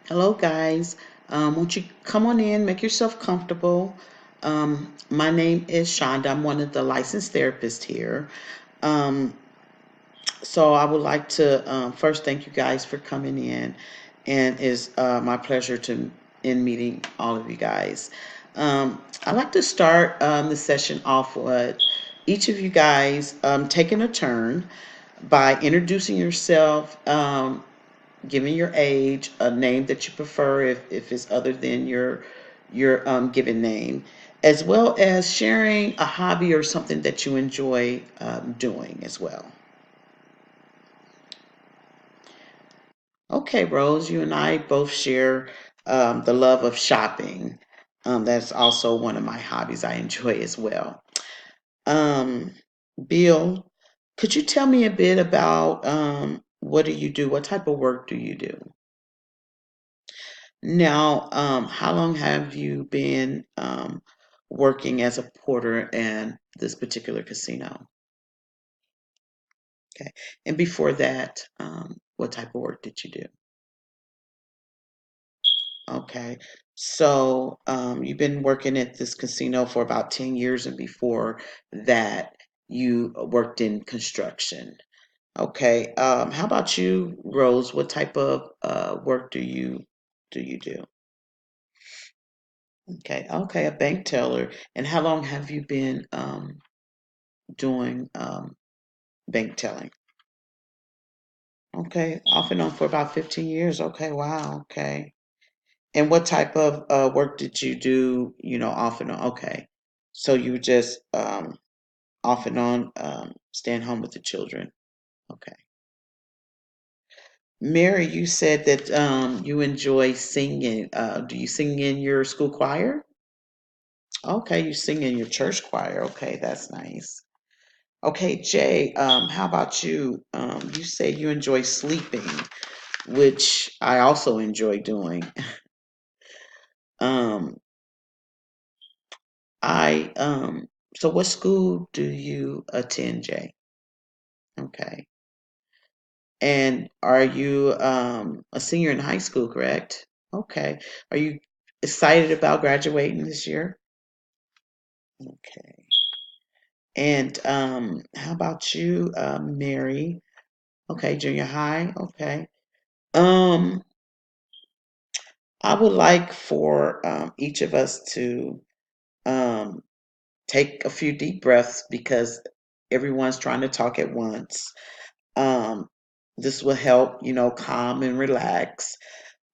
Hello, guys. Won't you come on in, make yourself comfortable? My name is Shonda. I'm one of the licensed therapists here. Um, so I would like to first thank you guys for coming in, and it's my pleasure to in meeting all of you guys. I'd like to start the session off with each of you guys taking a turn by introducing yourself, giving your age, a name that you prefer if it's other than your given name, as well as sharing a hobby or something that you enjoy doing as well. Okay, Rose, you and I both share the love of shopping. That's also one of my hobbies I enjoy as well. Um, Bill, could you tell me a bit about what do you do? What type of work do you do? Now, how long have you been working as a porter in this particular casino? Okay. And before that, what type of work did you do? Okay. So, you've been working at this casino for about 10 years, and before that, you worked in construction. Okay. How about you, Rose? What type of work do you do? Okay. Okay, a bank teller. And how long have you been doing bank telling? Okay, off and on for about 15 years. Okay, wow. Okay. And what type of work did you do, off and on? Okay. So you were just off and on, staying home with the children. Okay. Mary, you said that you enjoy singing. Do you sing in your school choir? Okay, you sing in your church choir. Okay, that's nice. Okay, Jay, how about you? You say you enjoy sleeping, which I also enjoy doing. Um, I so what school do you attend, Jay? Okay. And are you a senior in high school, correct? Okay. Are you excited about graduating this year? Okay. And how about you, Mary? Okay, junior high. Okay. Um, I would like for each of us to um, take a few deep breaths because everyone's trying to talk at once. Um, this will help, calm and relax.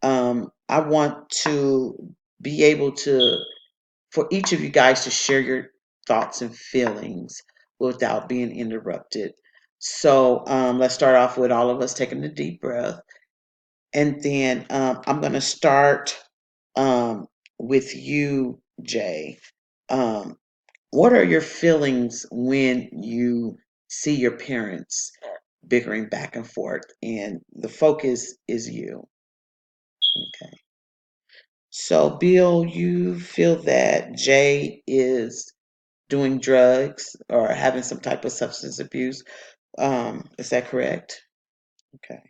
I want to be able to, for each of you guys to share your thoughts and feelings without being interrupted. So let's start off with all of us taking a deep breath. And then I'm going to start um, with you, Jay. Um, what are your feelings when you see your parents bickering back and forth and the focus is you? Okay. So, Bill, you feel that Jay is doing drugs or having some type of substance abuse. Is that correct? Okay.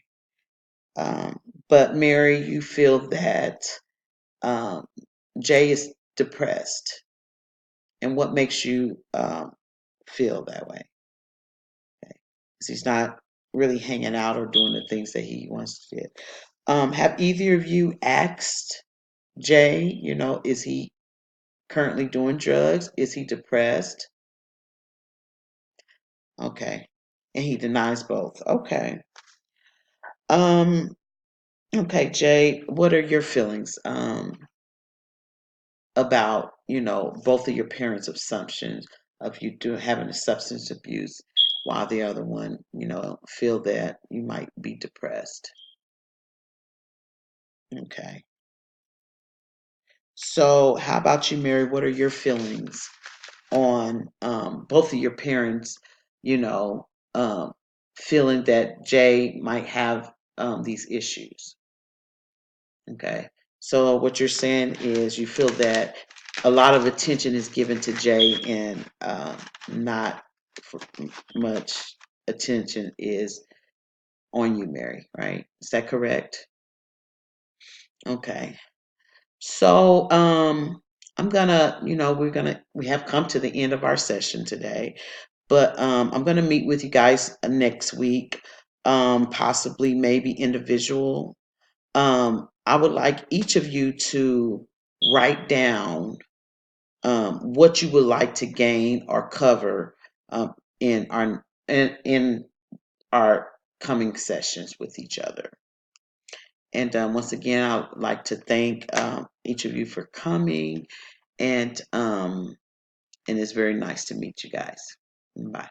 Um, but Mary, you feel that um, Jay is depressed. And what makes you feel that way? Okay. 'Cause he's not really hanging out or doing the things that he wants to do. Have either of you asked Jay, is he currently doing drugs? Is he depressed? Okay. And he denies both. Okay. Um, okay, Jay, what are your feelings about, both of your parents' assumptions of you having a substance abuse while the other one, feel that you might be depressed? Okay. So how about you, Mary? What are your feelings on both of your parents, you know, um, feeling that Jay might have these issues? Okay. So what you're saying is you feel that a lot of attention is given to Jay and not for much attention is on you, Mary, right? Is that correct? Okay. So, I'm gonna, we have come to the end of our session today, but I'm gonna meet with you guys next week, possibly maybe individual. I would like each of you to write down what you would like to gain or cover um, in our coming sessions with each other. And once again, I would like to thank each of you for coming, and it's very nice to meet you guys. Bye.